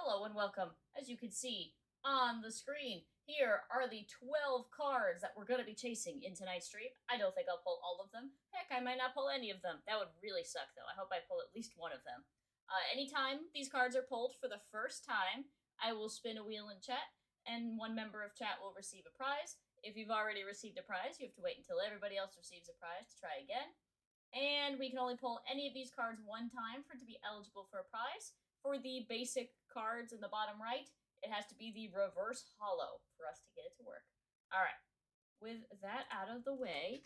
Hello and welcome. As you can see on the screen, here are the 12 cards that we're going to be chasing in tonight's stream. I don't think I'll pull all of them. Heck, I might not pull any of them. That would really suck, though. I hope I pull at least one of them. Anytime these cards are pulled for the first time, I will spin a wheel in chat, and one member of chat will receive a prize. If you've already received a prize, you have to wait until everybody else receives a prize to try again. And we can only pull any of these cards one time for it to be eligible for a prize. For the basic cards in the bottom right, it has to be the reverse hollow for us to get it to work. Alright, with that out of the way,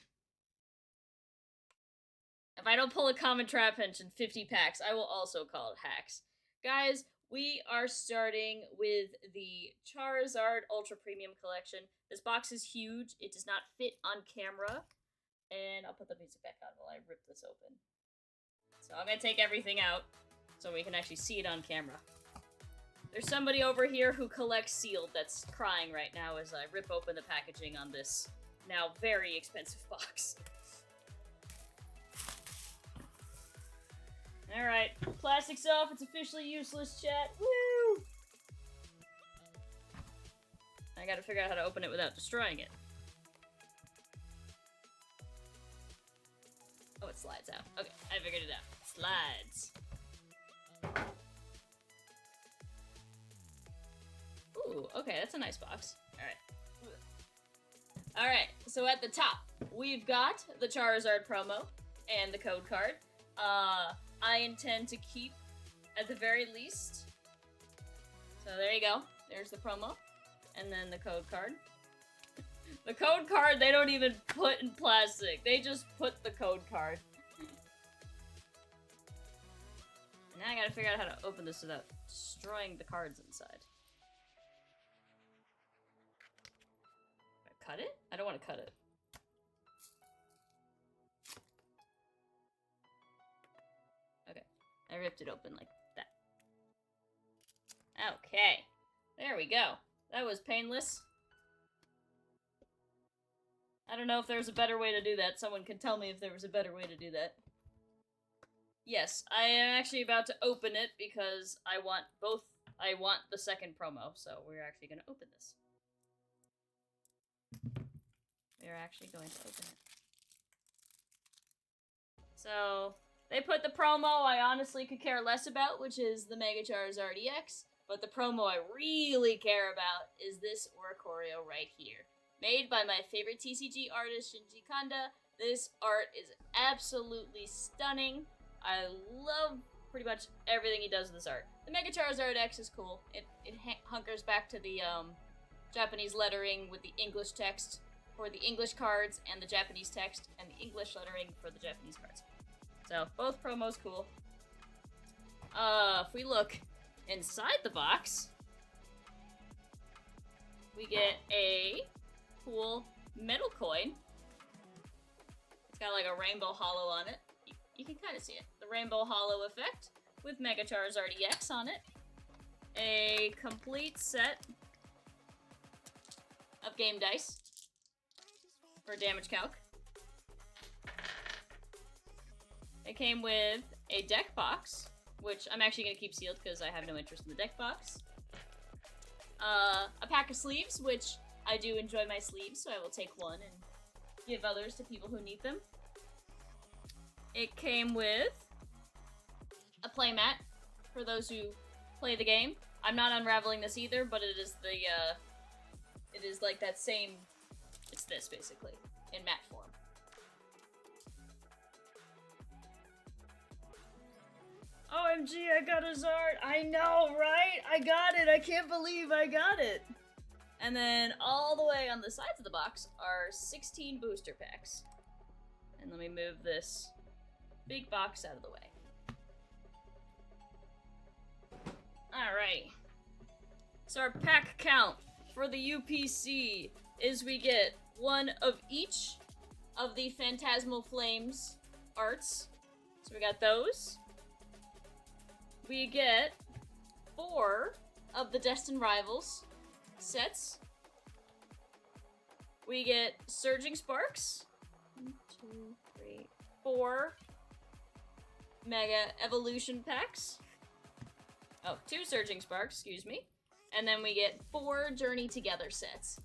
if I don't pull a common trap hench in 50 packs, I will also call it hacks. Guys, we are starting with the Charizard Ultra Premium Collection. This box is huge. It does not fit on camera. And I'll put the music back on while I rip this open. So I'm going to take everything out so we can actually see it on camera. There's somebody over here who collects sealed that's crying right now as I rip open the packaging on this now very expensive box. Alright, plastic's off, it's officially useless, chat. Woo! I gotta figure out how to open it without destroying it. Oh, it slides out. Okay, I figured it out. Slides. Ooh, okay, that's a nice box. Alright. Alright, so at the top, we've got the Charizard promo and the code card. I intend to keep, at the very least. So there you go. There's the promo. And then the code card. The code card they don't even put in plastic. They just put the code card. Now I gotta figure out how to open this without destroying the cards inside. Cut it? I don't want to cut it. Okay. I ripped it open like that. Okay. There we go. That was painless. I don't know if there's a better way to do that. Someone can tell me if there was a better way to do that. Yes, I am actually about to open it because I want the second promo, so we're actually going to open this. We're actually going to open it. So, they put the promo I honestly could care less about, which is the Mega Charizard EX, but the promo I really care about is this Oricorio right here. Made by my favorite TCG artist, Shinji Kanda. This art is absolutely stunning. I love pretty much everything he does with this art. The Mega Charizard X is cool. It hunkers back to the Japanese lettering with the English text for the English cards and the Japanese text and the English lettering for the Japanese cards. So, both promos cool. If we look inside the box, we get a cool metal coin. It's got like a rainbow hollow on it. You can kind of see it. The rainbow hollow effect with Mega Charizard EX on it. A complete set of game dice for damage calc. It came with a deck box, which I'm actually going to keep sealed because I have no interest in the deck box. A pack of sleeves, which I do enjoy my sleeves, so I will take one and give others to people who need them. It came with a playmat for those who play the game. I'm not unraveling this either, but it is the, it is like that same, it's this basically, in matte form. OMG, I got a Zard! I know, right? I got it! I can't believe I got it! And then all the way on the sides of the box are 16 booster packs. And let me move this big box out of the way. Alright. So our pack count for the UPC is we get one of each of the Phantasmal Flames arts. So we got those. We get 4 of the Destined Rivals sets. We get Surging Sparks. 1, 2, 3, 4 Mega Evolution packs. Oh, 2 Surging Sparks, excuse me. And then we get 4 Journey Together sets.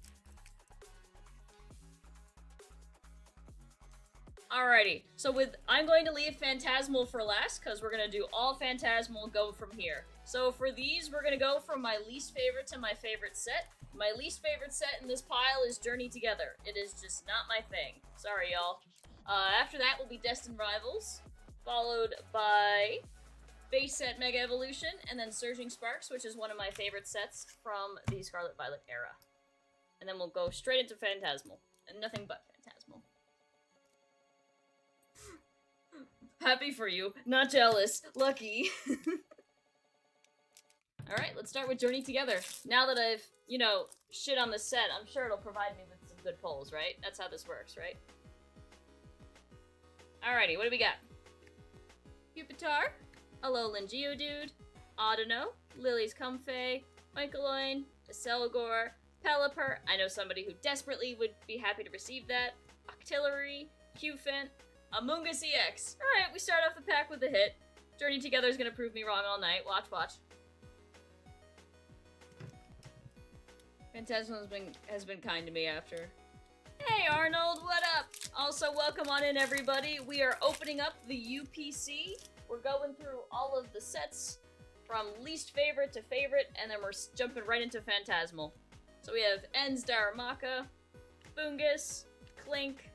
Alrighty, so I'm going to leave Phantasmal for last, because we're going to do all Phantasmal go from here. So for these, we're going to go from my least favorite to my favorite set. My least favorite set in this pile is Journey Together. It is just not my thing. Sorry, y'all. After that will be Destined Rivals, followed by base set Mega Evolution, and then Surging Sparks, which is one of my favorite sets from the Scarlet Violet era. And then we'll go straight into Phantasmal, and nothing but Phantasmal. Happy for you, not jealous, lucky. Alright, let's start with Journey Together. Now that I've, shit on the set, I'm sure it'll provide me with some good pulls, right? That's how this works, right? Alrighty, what do we got? Pupitar, Alolan Geodude, Audino, Lily's Comfey, Oinkologne, Acelgor, Pelipper, I know somebody who desperately would be happy to receive that, Octillery, Cufant, Amoonguss EX. Alright, we start off the pack with a hit. Journey Together is gonna prove me wrong all night. Watch, watch. Phantasmal has been kind to me after. Hey Arnold, what up? Also, welcome on in everybody. We are opening up the UPC. We're going through all of the sets from least favorite to favorite, and then we're jumping right into Phantasmal. So we have Ens Darumaka, Foongus, Clink,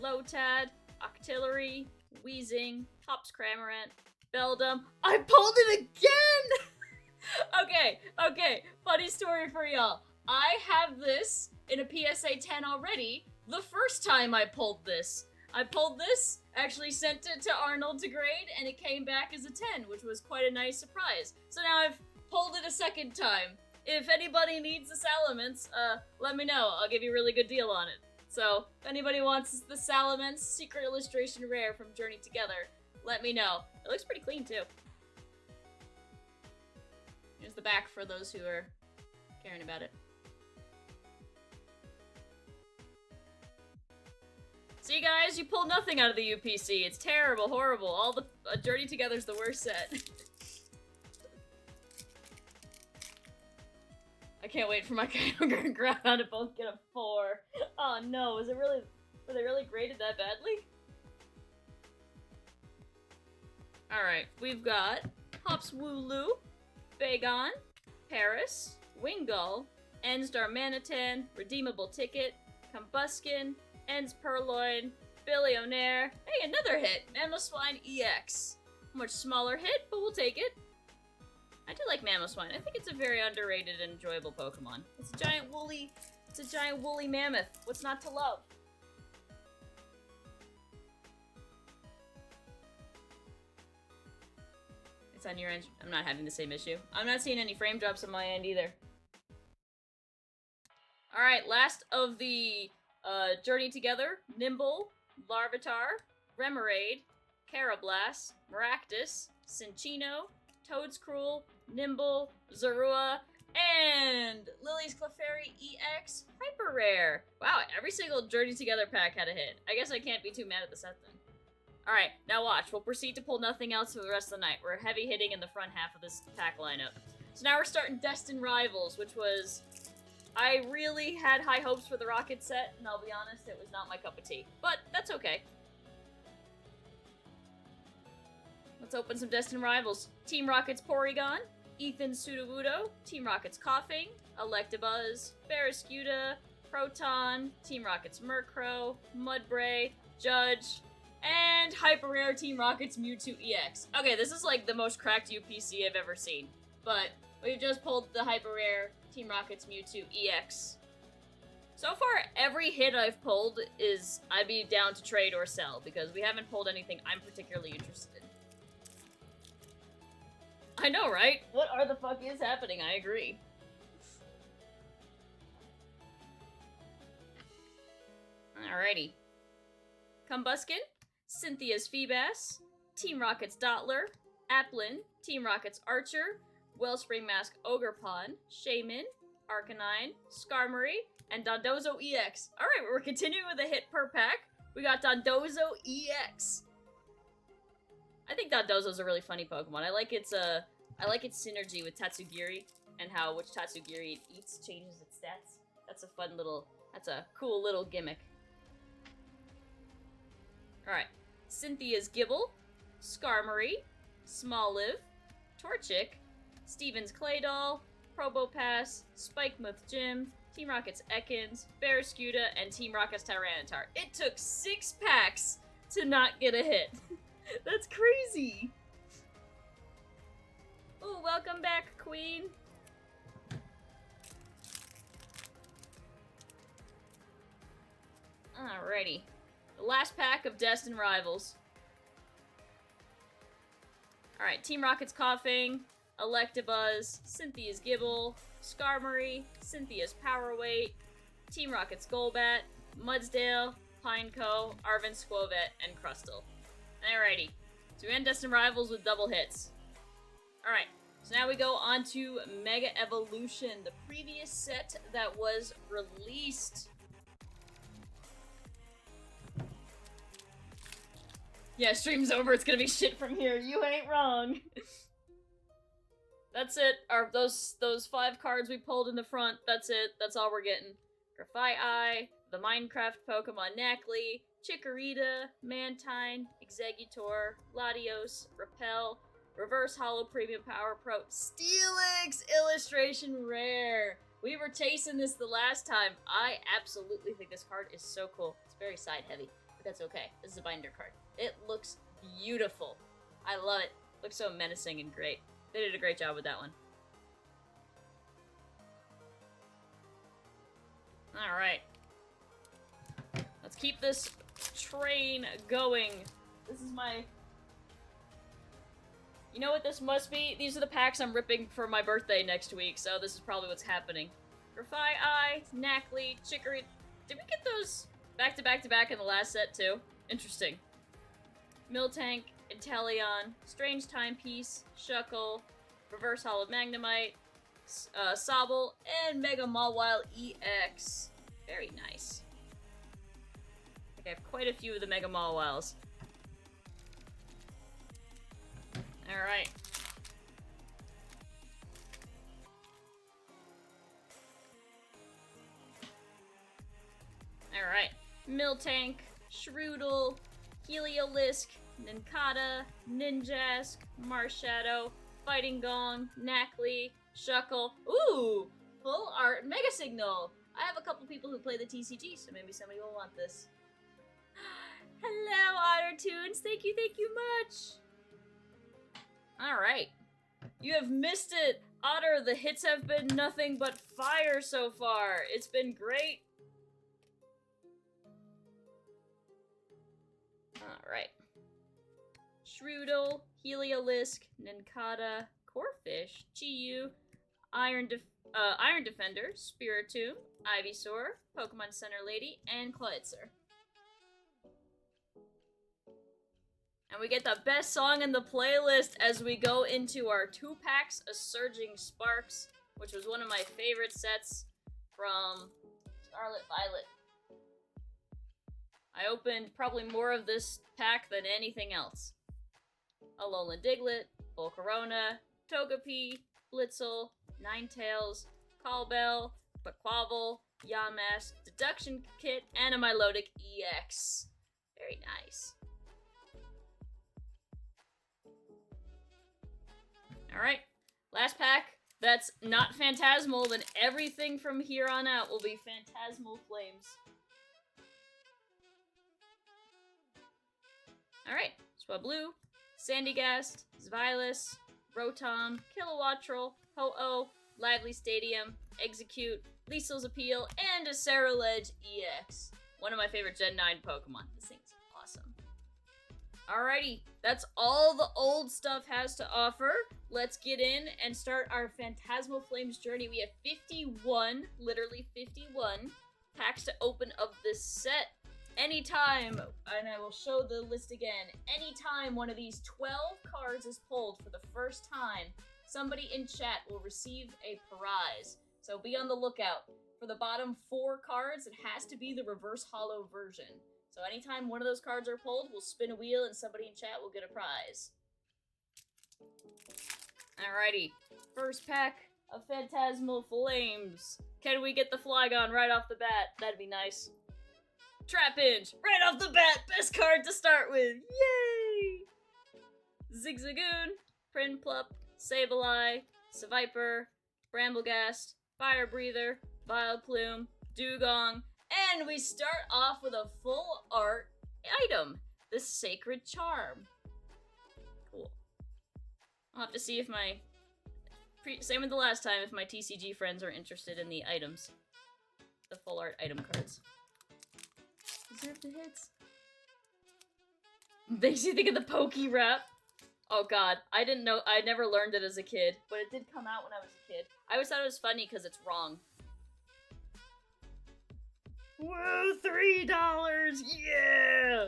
Lotad, Octillery, Weezing, Hops Cramorant, Beldum. I pulled it again! Okay, funny story for y'all. I have this in a PSA 10 already the first time I pulled this. I pulled this, actually sent it to Arnold to grade, and it came back as a 10, which was quite a nice surprise. So now I've pulled it a second time. If anybody needs the Salamence, let me know. I'll give you a really good deal on it. So, if anybody wants the Salamence Secret Illustration Rare from Journey Together, let me know. It looks pretty clean, too. Here's the back for those who are caring about it. See, guys, you pulled nothing out of the UPC. It's terrible, horrible. All the Journey Together's the worst set. I can't wait for my Kyogre and Groudon to both get a 4. Oh no, were they really graded that badly? Alright, we've got Hops Wooloo, Bagon, Paris, Wingull, Ens Darmanitan, Redeemable Ticket, Combuskin, Ens Purloin, Billionaire. Hey, another hit! Mamoswine EX. Much smaller hit, but we'll take it. I do like Mamoswine. I think it's a very underrated and enjoyable Pokemon. It's a giant woolly mammoth. What's not to love? It's on your end. I'm not having the same issue. I'm not seeing any frame drops on my end either. Alright, last of the Journey Together. Nimble, Larvitar, Remoraid, Carablast, Maractus, Cinccino, Toedscruel, Nimble, Zorua, and Lily's Clefairy EX Hyper Rare. Wow, every single Journey Together pack had a hit. I guess I can't be too mad at the set then. Alright, now watch. We'll proceed to pull nothing else for the rest of the night. We're heavy hitting in the front half of this pack lineup. So now we're starting Destined Rivals, which was... I really had high hopes for the Rocket set, and I'll be honest, it was not my cup of tea. But that's okay. Let's open some Destined Rivals. Team Rocket's Porygon, Ethan Sudowoodo, Team Rocket's Coughing, Electabuzz, Barraskewda, Proton, Team Rocket's Murkrow, Mudbray, Judge, and Hyper Rare Team Rocket's Mewtwo EX. Okay, this is like the most cracked UPC I've ever seen. But we've just pulled the Hyper Rare Team Rocket's Mewtwo EX. So far, every hit I've pulled is I'd be down to trade or sell, because we haven't pulled anything I'm particularly interested in. I know, right? What are the fuck is happening? I agree. Alrighty. Combuskin, Cynthia's Feebas, Team Rocket's Dottler, Applin, Team Rocket's Archer, Wellspring Mask Ogerpon, Shaman, Arcanine, Skarmory, and Dondozo EX. Alright, we're continuing with a hit per pack. We got Dondozo EX. I think Dondozo's a really funny Pokemon. I like its I like its synergy with Tatsugiri and how which Tatsugiri it eats changes its stats. That's a cool little gimmick. Alright. Cynthia's Gibble, Skarmory, Smoliv, Torchic, Steven's Claydol, Probopass, Spikemuth Gym, Team Rocket's Ekans, Barrascuda, and Team Rocket's Tyranitar. It took 6 packs to not get a hit. That's crazy! Oh, welcome back, Queen! Alrighty. The last pack of Destined Rivals. Alright, Team Rocket's Coughing, Electabuzz, Cynthia's Gibble, Skarmory, Cynthia's Powerweight, Team Rocket's Golbat, Mudsdale, Pineco, Arven Squovet, and Crustle. Alrighty. So we end Destined Rivals with double hits. Alright, so now we go on to Mega Evolution, the previous set that was released. Yeah, stream's over, it's gonna be shit from here. You ain't wrong. That's it. Those 5 cards we pulled in the front, that's it. That's all we're getting. Grafaiai, the Minecraft Pokemon Knackley, Chikorita, Mantine, Exeggutor, Latios, Repel, Reverse Hollow Premium Power Pro, Steelix Illustration Rare. We were chasing this the last time. I absolutely think this card is so cool. It's very side heavy, but that's okay. This is a binder card. It looks beautiful. I love it. Looks so menacing and great. They did a great job with that one. Alright. Let's keep this train going. This is my... You know what this must be? These are the packs I'm ripping for my birthday next week, so this is probably what's happening. Grafaiai, Knackley, Chikorita... Did we get those back to back to back in the last set too? Interesting. Miltank, Inteleon, Strange Timepiece, Shuckle, Reverse Hollow Magnemite, Sobble, and Mega Mawile EX. Very nice. I think I have quite a few of the Mega Mawiles. Alright. Alright. Miltank, Shroodle, Heliolisk, Nincada, Ninjask, Marshadow, Fighting Gong, Knackley, Shuckle. Ooh! Full art Mega Signal! I have a couple people who play the TCG, so maybe somebody will want this. Hello, Ottertunes! Thank you much! Alright. You have missed it! Otter, the hits have been nothing but fire so far. It's been great. Alright. Shroodle, Heliolisk, Nincada, Corphish, Chi-Yu, Iron Defender, Spiritomb, Ivysaur, Pokemon Center Lady, and Clawitzer. And we get the best song in the playlist as we go into our 2 packs of Surging Sparks, which was one of my favorite sets from Scarlet Violet. I opened probably more of this pack than anything else. Alolan Diglett, Volcarona, Togepi, Blitzel, Ninetales, Callbell, Quaquaval, Yamask, Deduction Kit, and a Milotic EX. Very nice. Alright, last pack. That's not Phantasmal, then everything from here on out will be Phantasmal Flames. Alright, Swablu, Sandygast, Zvilas, Rotom, Kilowattrel, Ho-Oh, Lively Stadium, Execute, Liesel's Appeal, and a Ceruledge EX. One of my favorite Gen 9 Pokemon. This thing's awesome. Alrighty, that's all the old stuff has to offer. Let's get in and start our Phantasmal Flames journey. We have 51, literally 51, packs to open of this set. Anytime, and I will show the list again, anytime one of these 12 cards is pulled for the first time, somebody in chat will receive a prize. So be on the lookout. For the bottom 4 cards, it has to be the reverse hollow version. So anytime one of those cards are pulled, we'll spin a wheel and somebody in chat will get a prize. Alrighty. First pack of Phantasmal Flames. Can we get the Flygon right off the bat? That'd be nice. Trapinch! Right off the bat! Best card to start with! Yay! Zigzagoon, Prinplup, Sableye, Seviper, Bramblegast, Fire Breather, Vileplume, Dugong, and we start off with a full art item, the Sacred Charm. Cool. I'll have to see if my... same with the last time, if my TCG friends are interested in the items. The full art item cards. Deserve the hits. Makes you think of the Pokey Rap. Oh god, I didn't know, I never learned it as a kid, but it did come out when I was a kid. I always thought it was funny because it's wrong. Whoa, $3! Yeah!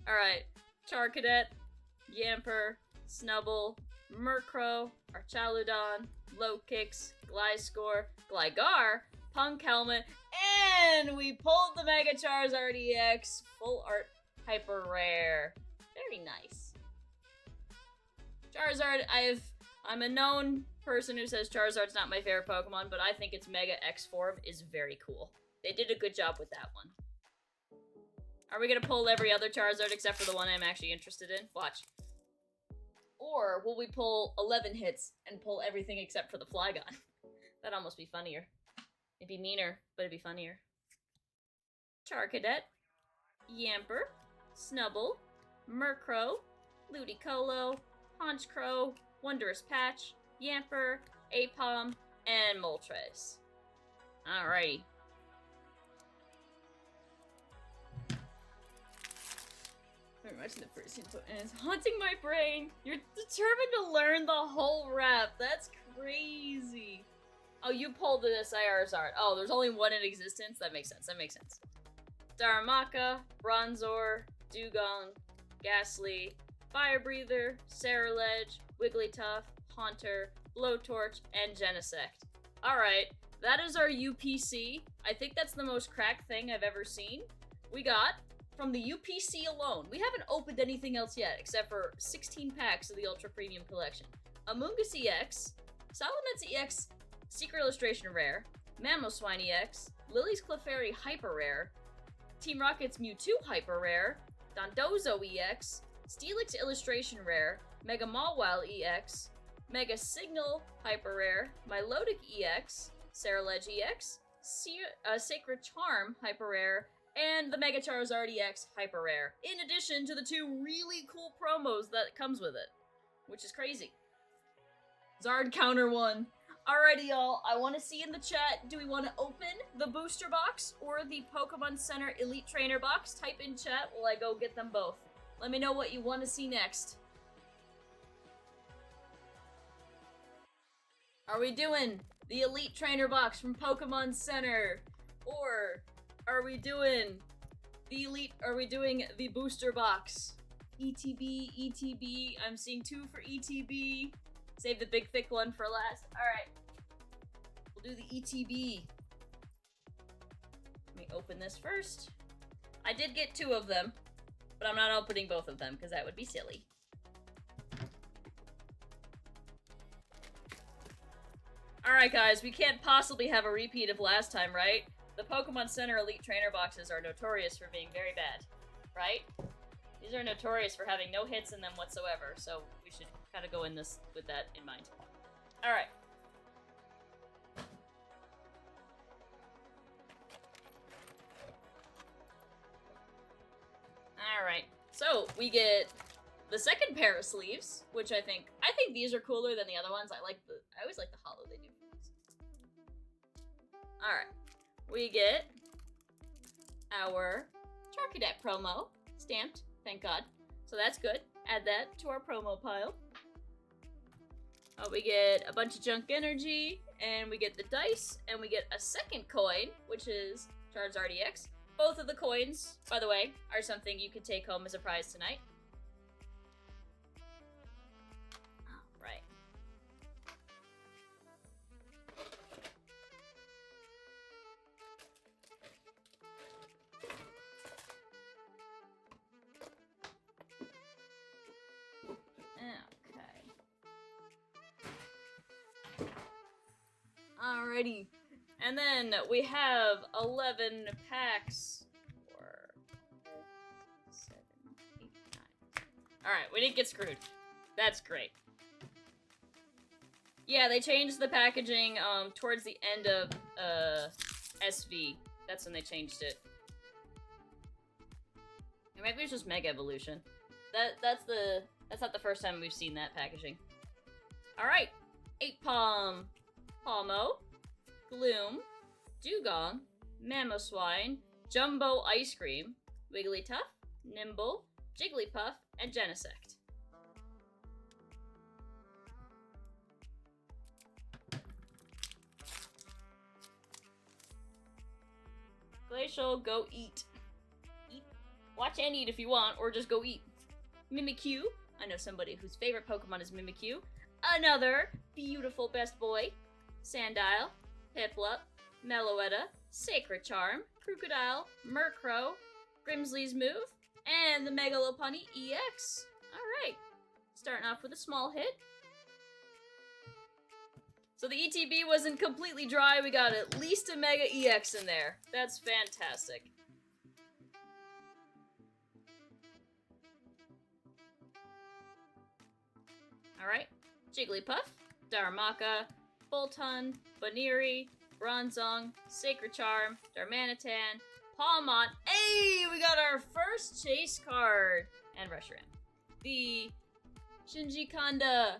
Alright, Charcadet, Yamper, Snubble, Murkrow, Archaludon, Lowkicks, Gliscor, Gligar, Punk Helmet, and we pulled the Mega Charizard EX Full Art Hyper Rare. Very nice. Charizard, I'm a known person who says Charizard's not my favorite Pokemon, but I think its Mega X form is very cool. They did a good job with that one. Are we gonna pull every other Charizard except for the one I'm actually interested in? Watch. Or will we pull 11 hits and pull everything except for the Flygon? That'd almost be funnier. It'd be meaner, but it'd be funnier. Charcadet, Yamper, Snubble, Murkrow, Ludicolo, Honchkrow, Wondrous Patch, Yamper, Apom, and Moltres. Alrighty. Very much in the first input, and it's haunting my brain. You're determined to learn the whole rap. That's crazy. Oh, you pulled this Charizard. Oh, there's only one in existence? That makes sense. That makes sense. Darumaka, Bronzor, Dugong, Ghastly, Fire Breather, Ceruledge, Wigglytuff, Haunter, Blowtorch, and Genesect. Alright, that is our UPC. I think that's the most cracked thing I've ever seen. We got, from the UPC alone, we haven't opened anything else yet, except for 16 packs of the Ultra Premium Collection. Amoonguss EX, Salamence EX Secret Illustration Rare, Mamoswine EX, Lily's Clefairy Hyper Rare, Team Rocket's Mewtwo Hyper Rare, Dondozo EX, Steelix Illustration Rare, Mega Mawile EX, Mega Signal Hyper Rare, Milotic EX, Ceruledge EX, Sacred Charm Hyper Rare, and the Mega Charizard EX Hyper Rare, in addition to the two really cool promos that comes with it, which is crazy. Zard Counter 1. Alrighty, y'all, I want to see in the chat, do we want to open the booster box or the Pokemon Center Elite Trainer box? Type in chat while I go get them both. Let me know what you want to see next. Are we doing the Elite Trainer box from Pokemon Center? Or are we doing the booster box? ETB, ETB, I'm seeing 2 for ETB. Save the big thick one for last. Alright. We'll do the ETB. Let me open this first. I did get 2 of them, but I'm not opening both of them because that would be silly. Alright guys, we can't possibly have a repeat of last time, right? The Pokemon Center Elite Trainer boxes are notorious for being very bad, right? These are notorious for having no hits in them whatsoever, so we should kind of go in this with that in mind. Alright. Alright, so we get the second pair of sleeves, which I think these are cooler than the other ones. I always like the hollow they do for these. Alright, we get our Charcadet promo, stamped, thank God. So that's good. Add that to our promo pile. We get a bunch of junk energy, and we get the dice, and we get a second coin, which is Charizard EX. Both of the coins, by the way, are something you could take home as a prize tonight. Alright. Okay. Alrighty. And then we have 11 packs. 4, 7, 8, 9. Alright, we didn't get screwed. That's great. Yeah, they changed the packaging towards the end of SV. That's when they changed it. Or maybe it was just Mega Evolution. That's not the first time we've seen that packaging. Alright. 8-Palm, Palmo, Gloom, Dugong, Mamoswine, Jumbo Ice Cream, Wigglytuff, Nimble, Jigglypuff, and Genesect. Glacial, go eat. Eat. Watch and eat if you want, or just go eat. Mimikyu. I know somebody whose favorite Pokemon is Mimikyu. Another beautiful best boy. Sandile, Piplup, Meloetta, Sacred Charm, Crocodile, Murkrow, Grimsley's Move, and the Mega Lopunny EX. Alright. Starting off with a small hit. So the ETB wasn't completely dry, we got at least a Mega EX in there. That's fantastic. Alright. Jigglypuff, Darumaka, Boltund, Baniri, Bronzong, Sacred Charm, Darmanitan, Palmont. Hey! We got our first chase card! And Reshiram. The Shinji Kanda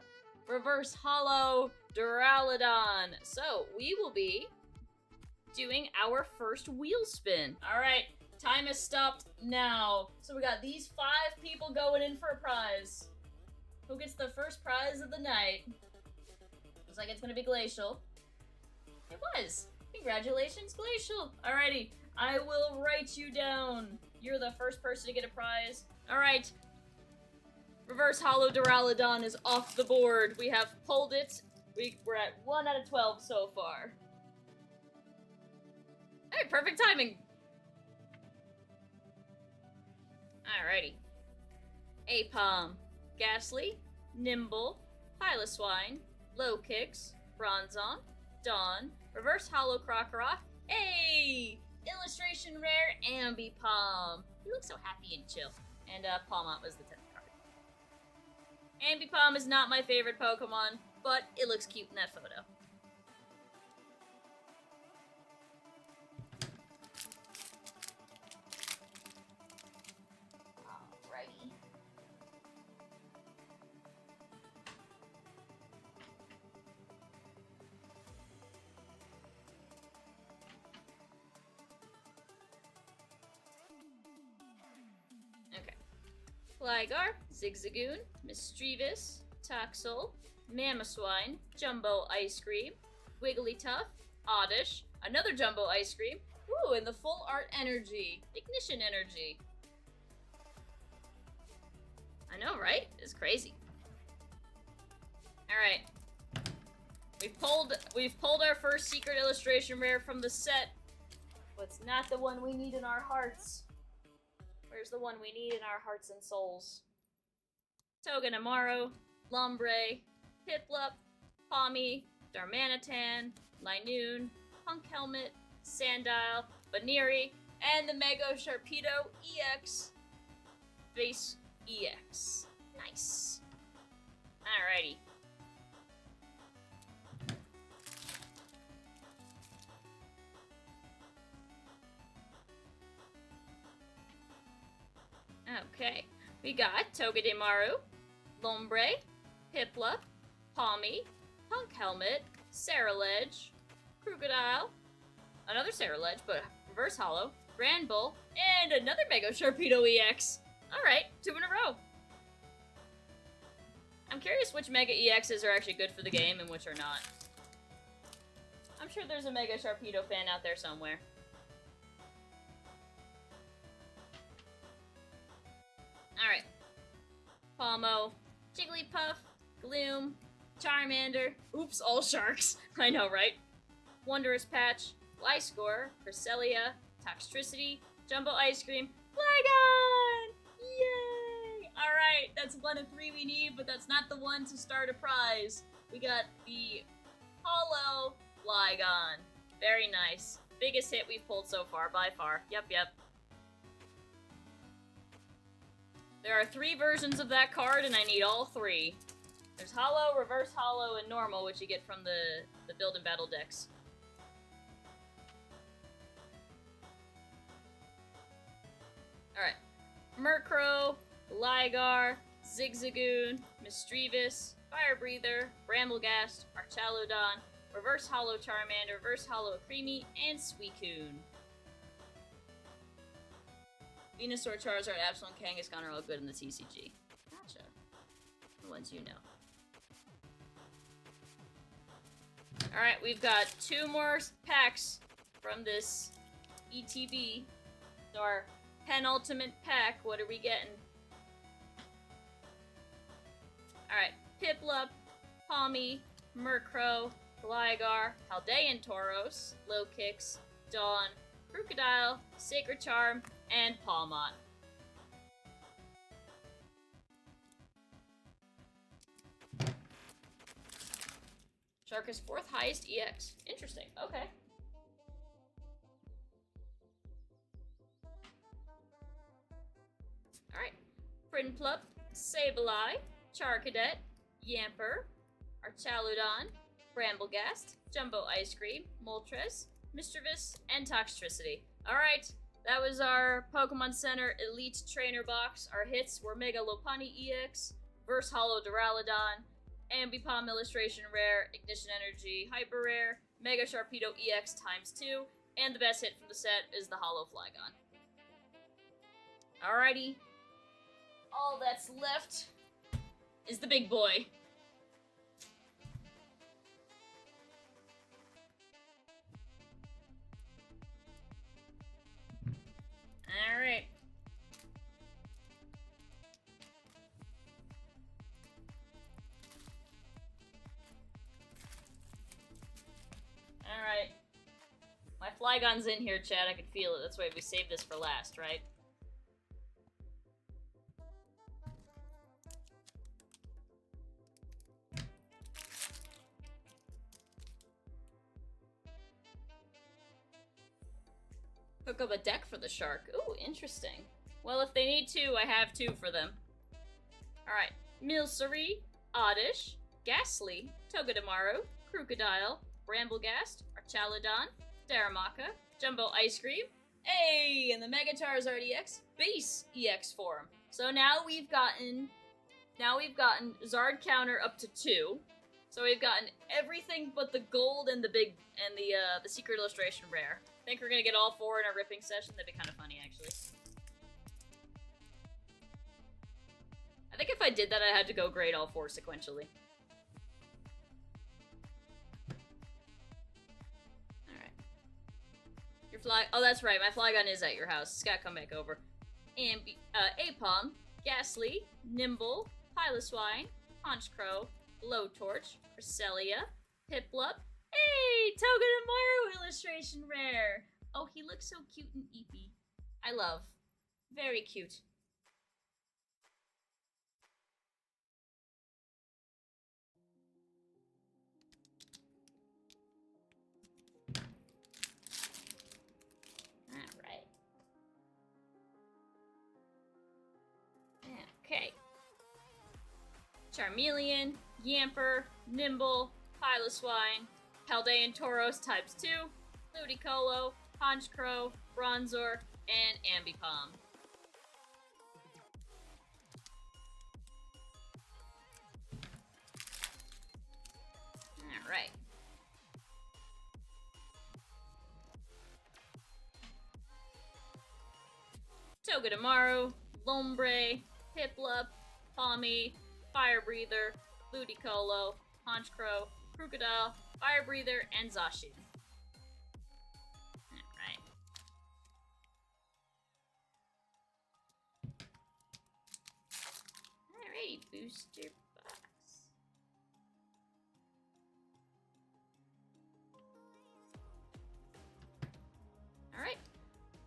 Reverse Hollow Duraludon. So, we will be doing our first wheel spin. Alright, time has stopped now. So we got these 5 people going in for a prize. Who gets the first prize of the night? Looks like it's gonna be Glacial. It was! Congratulations, Glacial! Alrighty, I will write you down. You're the first person to get a prize. Alright. Reverse Hollow Duraludon is off the board. We have pulled it. We're at 1 out of 12 so far. Hey, perfect timing. Alrighty. Apom, Ghastly, Nimble, Piloswine, Low Kicks, Bronzong, Dawn, Reverse Hollow Crocoroth, hey! Illustration Rare, Ambipom. He looks so happy and chill. And Palmont was the 10th card. Ambipom is not my favorite Pokemon, but it looks cute in that photo. Alrighty. Okay. Flygar, Zigzagoon, Mischievous, Toxel, Mamoswine, Jumbo Ice Cream, Wigglytuff, Oddish, another Jumbo Ice Cream, ooh, and the Full Art Energy, Ignition Energy. I know, right? It's crazy. Alright. We've pulled our first secret illustration rare from the set. But it's not the one we need in our hearts. Where's the one we need in our hearts and souls? Togedemaru, Lombre, Piplup, Pawmi, Darmanitan, Linoon, Punk Helmet, Sandile, Baniri, and the Mega Sharpedo EX. Base EX. Nice. Alrighty. Okay. We got Togedemaru, Lombre, Piplup, Pawmi, Punk Helmet, Ceruledge, Crocodile, another Ceruledge, but Reverse Hollow, Granbull, and another Mega Sharpedo EX. Alright, 2 in a row. I'm curious which Mega EXs are actually good for the game and which are not. I'm sure there's a Mega Sharpedo fan out there somewhere. Alright. Palmo, Jigglypuff, Gloom, Charmander, oops, all sharks. I know, right? Wondrous Patch, Gliscor, Cresselia, Toxtricity, Jumbo Ice Cream, Flygon! Yay! Alright, that's 1 of 3 we need, but that's not the one to start a prize. We got the Hollow Flygon. Very nice. Biggest hit we've pulled so far, by far. Yep. There are 3 versions of that card, and I need all 3. There's Holo, Reverse Holo, and Normal, which you get from the Build and Battle decks. Alright. Murkrow, Gligar, Zigzagoon, Misdreavus, Fire Breather, Bramblegast, Archaludon, Reverse Holo Charmander, Reverse Holo Creamy, and Suicune. Venusaur, Charizard, Absol, and Kangaskhan are all good in the TCG. Gotcha. The ones you know. Alright, we've got 2 more packs from this ETB. So our penultimate pack, what are we getting? Alright, Piplup, Palmy, Murkrow, Gligar, Haldean Tauros, Lowkicks, Dawn, Crocodile, Sacred Charm, and Palmot. Shark is 4th highest EX. Interesting. Okay. Alright. Prinplup, Sableye, Charcadet, Yamper, Archaludon, Bramblegast, Jumbo Ice Cream, Moltres, Misdreavus, and Toxtricity. Alright, that was our Pokemon Center Elite Trainer Box. Our hits were Mega Lopunny EX, Verse Holo Duraludon, Ambipom Illustration Rare, Ignition Energy Hyper Rare, Mega Sharpedo EX ×2, and the best hit from the set is the Holo Flygon. Alrighty. All that's left is the big boy. Alright. Alright. My Flygon's in here, Chad. I can feel it. That's why we saved this for last, right? Hook up a deck for the Shark. Ooh, interesting. Well, if they need 2, I have 2 for them. Alright. Milcery, Oddish, Ghastly, Togedemaru, Crocodile, Bramblegast, Archaludon, Darumaka, Jumbo Ice Cream, hey, and the Mega Charizard EX base EX form. So now we've gotten Zard counter up to 2. So we've gotten everything but the gold and the secret illustration rare. I think we're gonna get all 4 in a ripping session. That'd be kind of funny, actually. I think if I did that, I had to go grade all 4 sequentially. Oh, that's right. My Flygon is at your house. It's gotta come back over. Apom, Ghastly, Nimble, Piloswine, Honchkrow, Blowtorch, Cresselia, Piplup. Hey, Togedemaru illustration rare. Oh, he looks so cute and eepy. I love. Very cute. Okay. Charmeleon, Yamper, Nimble, Piloswine, Haldean Tauros types 2, Ludicolo, Honchkrow, Bronzor, and Ambipom. Alright. Togedemaru, Lombre, Piplup, Palmy, Fire Breather, Ludicolo, Honchkrow, Crocodile, Fire Breather, and Zacian. Alright. Alrighty, booster box. Alright.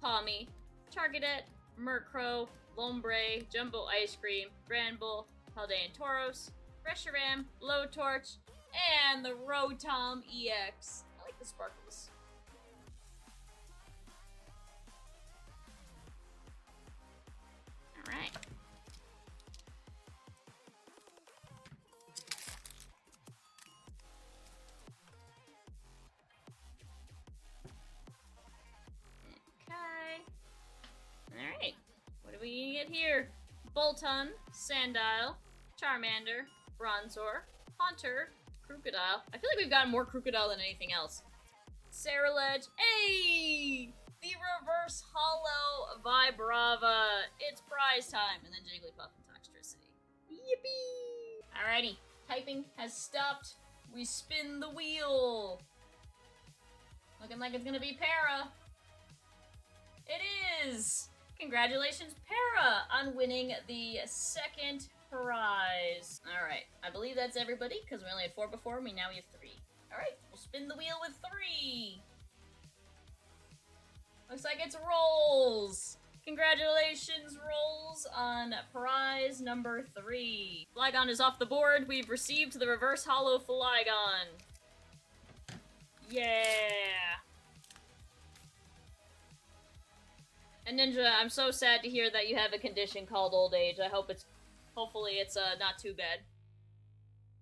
Palmy, Charcadet, Murkrow, Lombre, Jumbo Ice Cream, Granbull, Haldean Tauros, Reshiram, Blowtorch, and the Rotom EX. I the sparkles. Alright. Okay. Alright. What do we get here? Bolton, Sandile, Charmander, Bronzor, Haunter, Crocodile. I feel like we've gotten more Crocodile than anything else. Saraledge. Hey! The reverse hollow Vibrava. It's prize time. And then Jigglypuff and Toxtricity. Yippee! Alrighty. Typing has stopped. We spin the wheel. Looking like it's gonna be Para. It is! Congratulations, Para, on winning the second prize. Alright, I believe that's everybody, because we only had 4 before, now we have 3. Alright, we'll spin the wheel with 3. Looks like it's Rolls. Congratulations, Rolls, on prize number 3. Flygon is off the board. We've received the reverse hollow Flygon. Yeah! And Ninja, I'm so sad to hear that you have a condition called old age. Hopefully it's not too bad.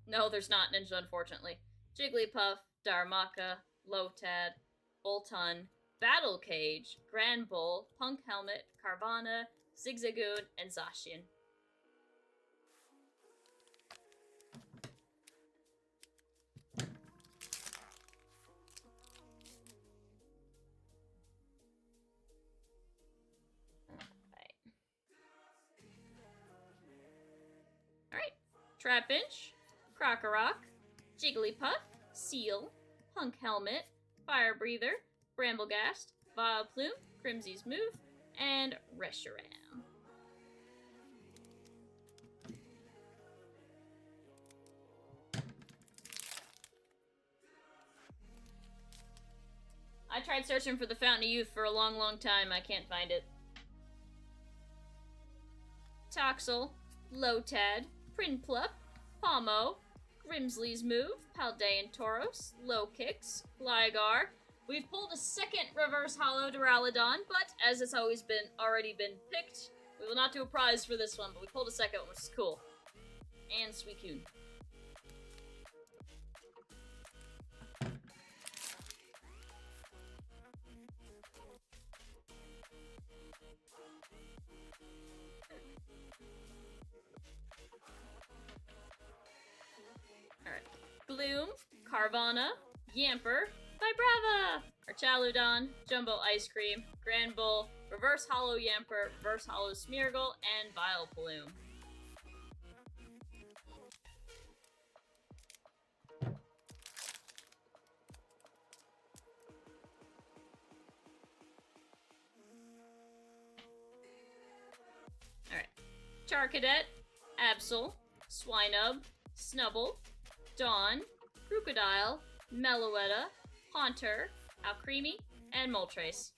No, there's not, Ninja, unfortunately. Jigglypuff, Darmaka, Lotad, Bolton, Battle Cage, Granbull, Punk Helmet, Carvana, Zigzagoon, and Zacian. Alright. Trapinch, Crocorock, Jigglypuff, Seal, Punk Helmet, Fire Breather, Bramblegast, Vileplume, Crimsy's Move, and Reshiram. I tried searching for the Fountain of Youth for a long, long time. I can't find it. Toxel, Lotad, Prinplup, Pomo, Grimsley's Move, Paldean Tauros, Low Kicks, Gligar. We've pulled a second reverse hollow Duraludon, but as it's already been picked, we will not do a prize for this one, but we pulled a second one, which is cool. And Suicune. Alright. Gloom, Carvana, Yamper, Vibrava, Archaludon, Jumbo Ice Cream, Granbull, Reverse Hollow Yamper, Reverse Hollow Smeargle, and Vileplume. Alright. Charcadet, Absol, Swinub, Snubble, Dawn, Crocodile, Meloetta, Haunter, Alcremie, and Moltres.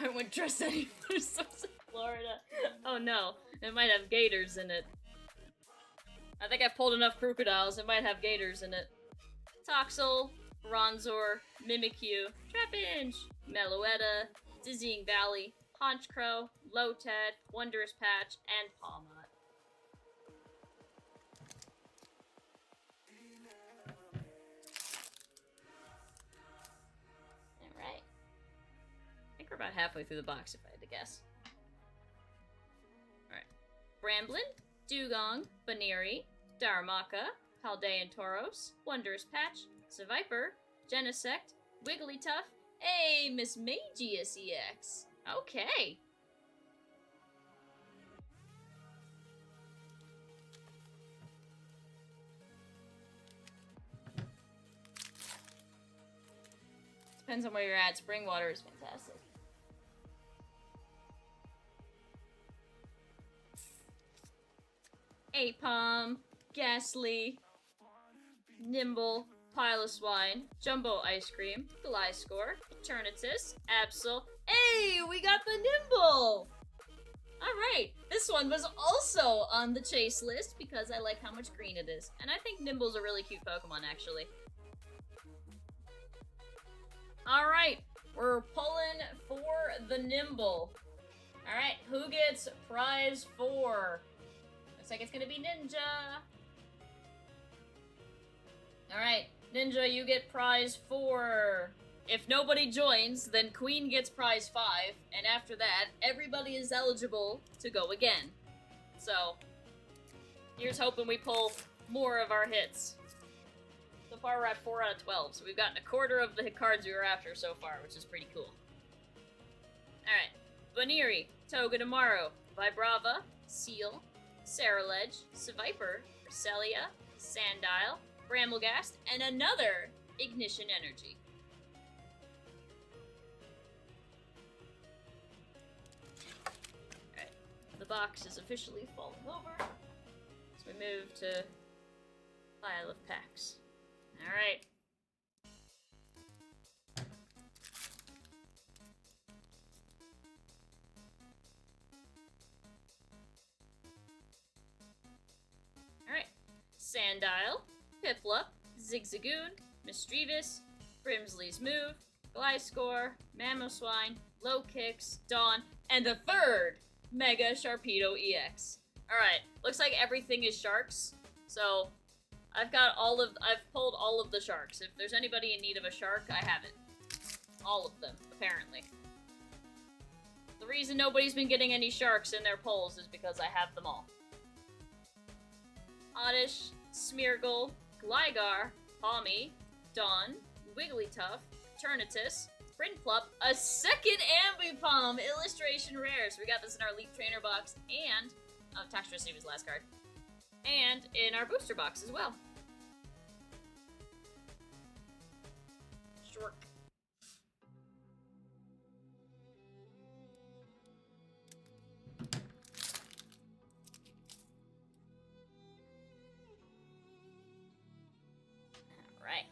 I wouldn't trust any food in Florida. Oh no, it might have gators in it. I think I've pulled enough crocodiles, it might have gators in it. Toxel, Bronzor, Mimikyu, Trapinch, Meloetta, Dizzying Valley, Honchkrow, Lotad, Wondrous Patch, and Pawmot. Alright. I think we're about halfway through the box if I had to guess. Alright. Bramblin, Dugong, Baneri, Darmaka, Paldean Tauros, Wondrous Patch, Seviper, Genesect, Wigglytuff, hey, Miss Magius EX. Okay. Depends on where you're at. Spring water is fantastic. Apom, Ghastly, Nimble, Piloswine, Jumbo Ice Cream, Gliscor, Eternatus, Absol. Hey, we got the Nimble! Alright, this one was also on the chase list because I like how much green it is. And I think Nimble's a really cute Pokemon, actually. Alright, we're pulling for the Nimble. Alright, who gets prize 4? Looks like it's gonna be Ninja. Alright, Ninja, you get prize 4. If nobody joins, then Queen gets prize 5, and after that, everybody is eligible to go again. So, here's hoping we pull more of our hits. So far, we're at 4 out of 12, so we've gotten a quarter of the cards we were after so far, which is pretty cool. Alright, Baniri, Togedemaru, Vibrava, Seal, Saraledge, Seviper, Cresselia, Sandile, Bramblegast, and another Ignition Energy. Alright, the box is officially falling over, so we move to pile of packs. Alright. Alright. Sandile, Piplup, Zigzagoon, Misdreavus, Brimsley's Move, Gliscor, Mamoswine, Low Kicks, Dawn, and the third Mega Sharpedo EX. Alright, looks like everything is sharks, so I've pulled all of the sharks. If there's anybody in need of a shark, I have it. All of them, apparently. The reason nobody's been getting any sharks in their polls is because I have them all. Oddish, Smeargle, Gligar, Palmy, Dawn, Wigglytuff, Eternatus, Prinplup, a second Ambipom illustration rare. So we got this in our Leaf Trainer box and Toxtricity was last card. And in our booster box as well. Shork. Alright.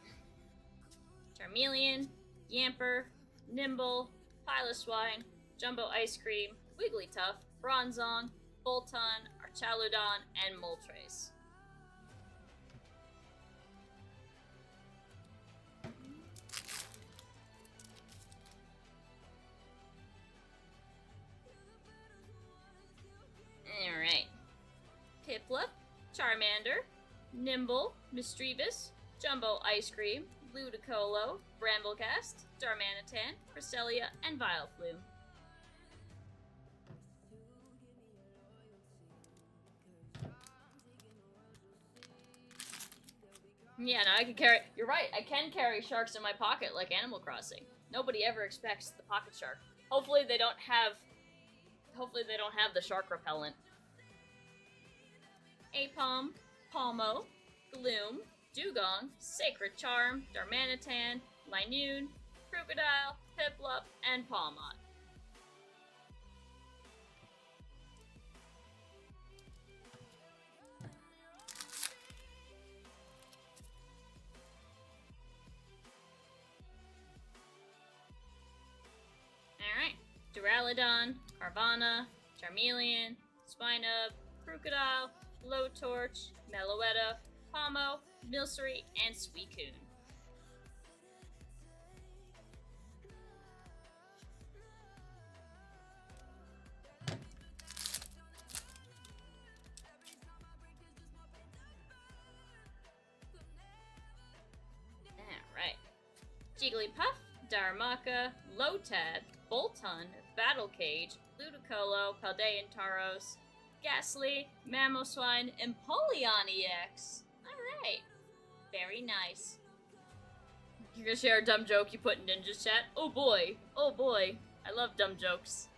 Charmeleon, Yamper, Nimble, Piloswine, Jumbo Ice Cream, Wigglytuff, Bronzong, Bolton, Archaludon, and Moltres. Alright. Piplup, Charmander, Nimble, Misdreavus, Jumbo Ice Cream, Ludicolo, Bramblecast, Darmanitan, Cresselia, and Vileplume. Yeah, no, I can carry. You're right. I can carry sharks in my pocket like Animal Crossing. Nobody ever expects the pocket shark. Hopefully they don't have the shark repellent. Apom, Palmo, Gloom, Dugong, Sacred Charm, Darmanitan, Linoon, Crocodile, Piplup, and Palmot. Alright. Duraludon, Carvana, Charmeleon, Spinub, Crocodile, Blowtorch, Meloetta, Palmo, Milcery, and Suicune. Alright. Jigglypuff, Darumaka, Lotad, Bolton, Battle Cage, Ludicolo, Paldean Tauros, Ghastly, Mamoswine, and Polion EX. Alright. Very nice. You're gonna share a dumb joke you put in Ninja's chat? Oh boy. Oh boy. I love dumb jokes.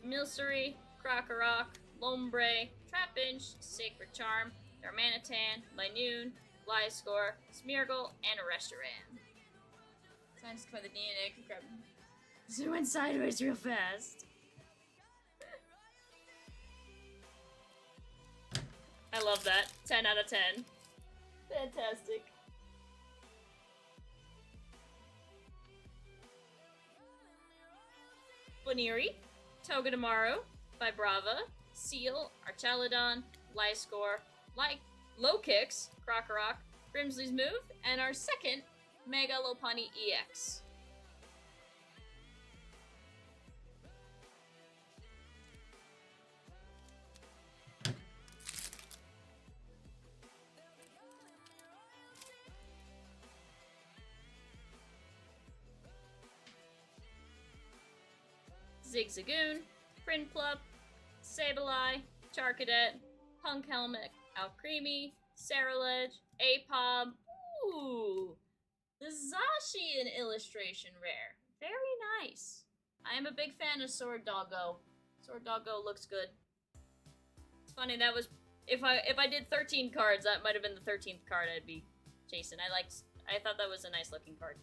Milcery, Krokorok, Lombre, Trapinch, Sacred Charm, Darmanitan, Linoon, Gliscor, Smeargle, and Reshiram. So I just put the DNA could grab him. So it went sideways real fast. I love that. 10 out of 10. Fantastic. Boniri, Togedemaru, Vibrava, Seal, Archaludon, Lyscore, Low Kicks, Krokorok, Grimsley's Move, and our second Mega Lopunny EX. Zigzagoon, Prinplup, Sableye, Charcadet, Punk Helmet, Alcremie, Ceruledge, Apob. Ooh! The Zacian illustration rare. Very nice. I am a big fan of Sword Doggo. Sword Doggo looks good. It's funny, that was... If I did 13 cards, that might have been the 13th card I'd be chasing. I thought that was a nice looking card.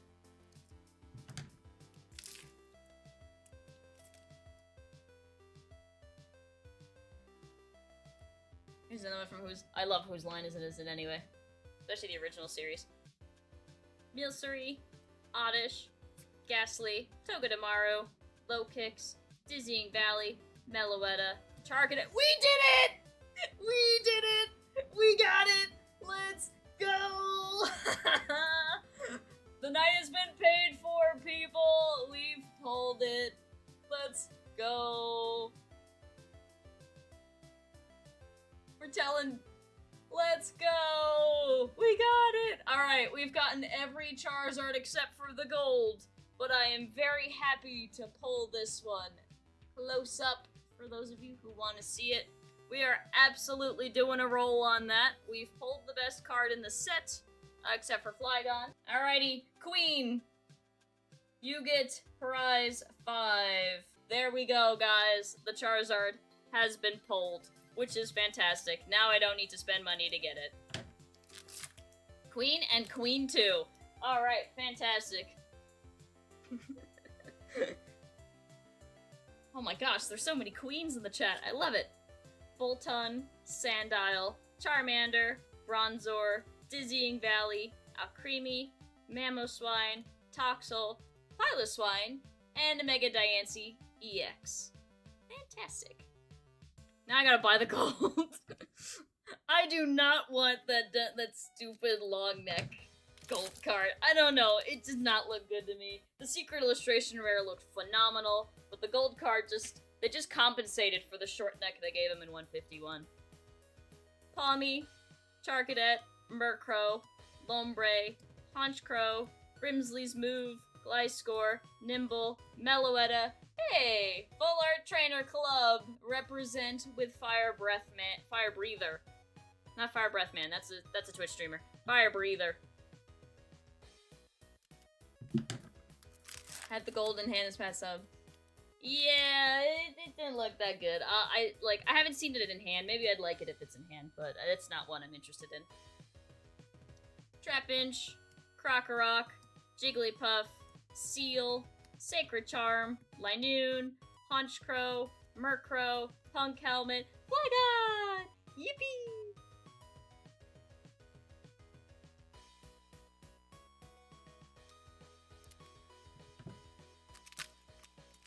Here's another one from I love whose line is it anyway. Especially the original series. Milcery, Oddish, Ghastly, Togedemaru, Low Kicks, Dizzying Valley, Meloetta, Charcadet. We did it! We did it! We got it! Let's go! The night has been paid for, people! We've pulled it. Let's go! We're telling... Let's go! We got it! Alright, we've gotten every Charizard except for the gold. But I am very happy to pull this one close up for those of you who want to see it. We are absolutely doing a roll on that. We've pulled the best card in the set, except for Flygon. Alrighty, Queen. You get prize 5. There we go, guys. The Charizard has been pulled, which is fantastic. Now I don't need to spend money to get it. Queen and Queen 2. Alright, fantastic. Oh my gosh, there's so many queens in the chat. I love it. Boltund, Sandile, Charmander, Bronzor, Dizzying Valley, Alcremie, Mamoswine, Toxel, Piloswine, and a Mega Diancie EX. Fantastic. Now I gotta buy the gold. I do not want that stupid long neck gold card. I don't know, it did not look good to me. The secret illustration rare looked phenomenal, but the gold card they just compensated for the short neck they gave him in 151. Palmy, Charcadet, Murkrow, Lombre, Honchkrow, Grimsley's Move, Gliscor, Nimble, Meloetta. Hey! Full Art Trainer Club! Represent with Fire Breather. Not Fire Breath Man, that's a Twitch streamer. Fire Breather. Had the gold in hand as Pat sub. Yeah, it didn't look that good. I haven't seen it in hand. Maybe I'd like it if it's in hand, but it's not one I'm interested in. Trapinch, Krokorok, Jigglypuff, Seal, Sacred Charm, Linoon, Honchkrow, Murkrow, Punk Helmet, Flygon! Yippee!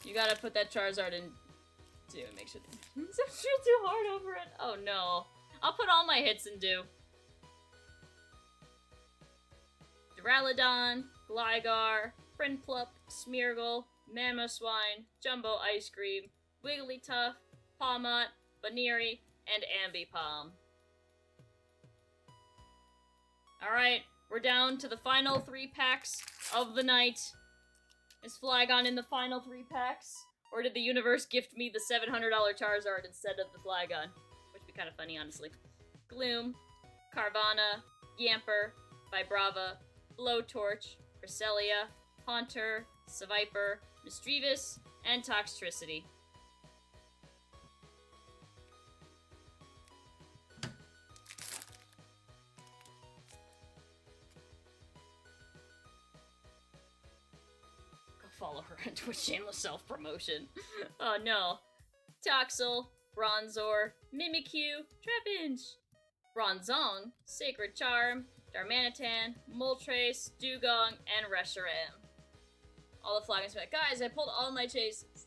You gotta put that Charizard in too. Make sure don't shoot too hard over it. Oh no. I'll put all my hits in do. Duraludon, Gligar, Prinplup, Smeargle, Mamoswine, Jumbo Ice Cream, Wigglytuff, Pawmot, Baniri, and Ambipom. Alright, we're down to the final 3 packs of the night. Is Flygon in the final 3 packs? Or did the universe gift me the $700 Charizard instead of the Flygon? Which would be kind of funny, honestly. Gloom, Carvana, Yamper, Vibrava, Blowtorch, Cresselia, Haunter, Seviper, Misdreavus, and Toxtricity. Follow her on Twitch, shameless self-promotion. Oh no. Toxel, Bronzor, Mimikyu, Trapinch, Bronzong, Sacred Charm, Darmanitan, Moltres, Dugong, and Reshiram. All the flagons back. Guys, I pulled all my chases.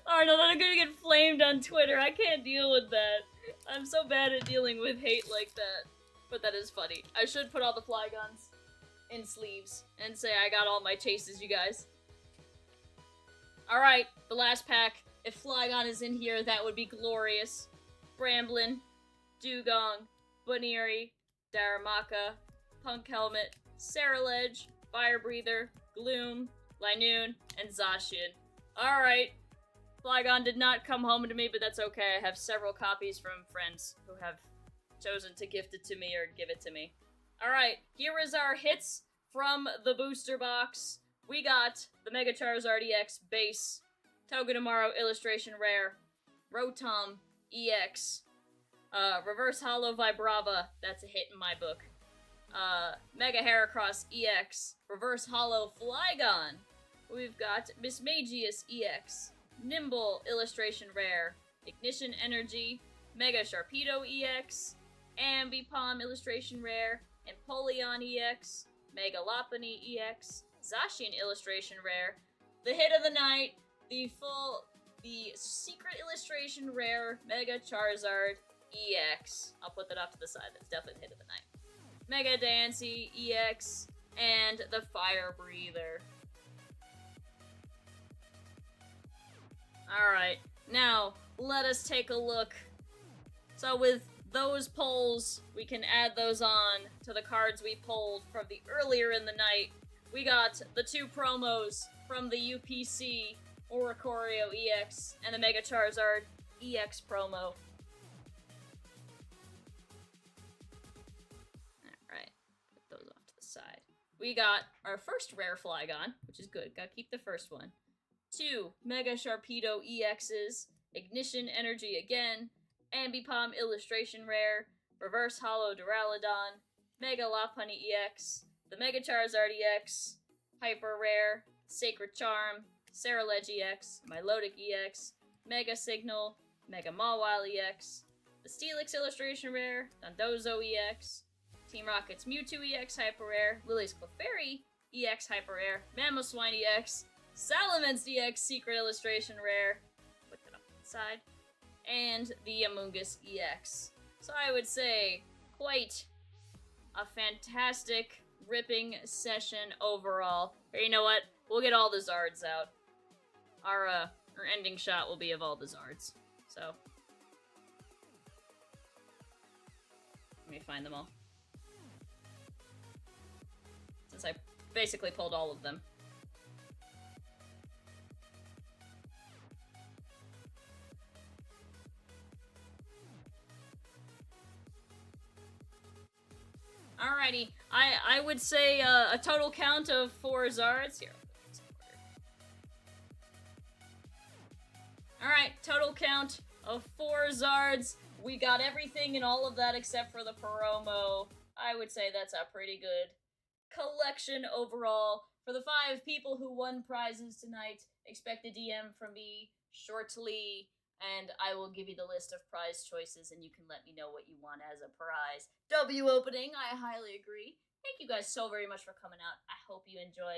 Arnold, I'm gonna get flamed on Twitter. I can't deal with that. I'm so bad at dealing with hate like that. But that is funny. I should put all the flagons in sleeves and say I got all my chases, you guys. Alright, the last pack. If Flygon is in here, that would be glorious. Bramblin, Dugong, Bunnery, Darumaka, Punk Helmet, Saraledge, Fire Breather, Gloom, Linoon, and Zacian. Alright. Flygon did not come home to me, but that's okay. I have several copies from friends who have chosen to gift it to me or give it to me. Alright, here is our hits from the booster box. We got the Mega Charizard EX base, Togedemaru Illustration Rare, Rotom EX, Reverse Hollow Vibrava, that's a hit in my book, Mega Heracross EX, Reverse Hollow Flygon. We've got Mismagius EX, Nimble Illustration Rare, Ignition Energy, Mega Sharpedo EX, Ambipom Illustration Rare, Empoleon EX, Mega Lopunny EX, Zacian Illustration Rare, the hit of the night, the Secret Illustration Rare, Mega Charizard EX. I'll put that off to the side, that's definitely the hit of the night. Mega Dancy EX, and the Fire Breather. Alright, now, let us take a look. So with those polls, we can add those on to the cards we pulled from the earlier in the night. We got the 2 promos from the UPC Oricorio EX and the Mega Charizard EX promo. Alright, put those off to the side. We got our first rare Flygon, which is good, gotta keep the first one. 2 Mega Sharpedo EXs, Ignition Energy again, Ambipom Illustration Rare, Reverse Hollow Duraludon, Mega Lopunny EX, the Mega Charizard EX, Hyper Rare, Sacred Charm, Saraledge EX, Milotic EX, Mega Signal, Mega Mawile EX, the Steelix Illustration Rare, Dondozo EX, Team Rocket's Mewtwo EX Hyper Rare, Lily's Clefairy EX Hyper Rare, Mamoswine EX, Salamence EX Secret Illustration Rare, put that up to the side, and the Amoonguss EX. So I would say, quite a fantastic, ripping session overall. Or you know what? We'll get all the Zards out. Our ending shot will be of all the Zards. So, let me find them all. Since I basically pulled all of them. Alrighty, I would say a total count of 4 Zards. Here. Alright, total count of 4 Zards. We got everything and all of that except for the promo. I would say that's a pretty good collection overall. For the 5 people who won prizes tonight, expect a DM from me shortly. And I will give you the list of prize choices, and you can let me know what you want as a prize. W opening, I highly agree. Thank you guys so very much for coming out. I hope you enjoyed.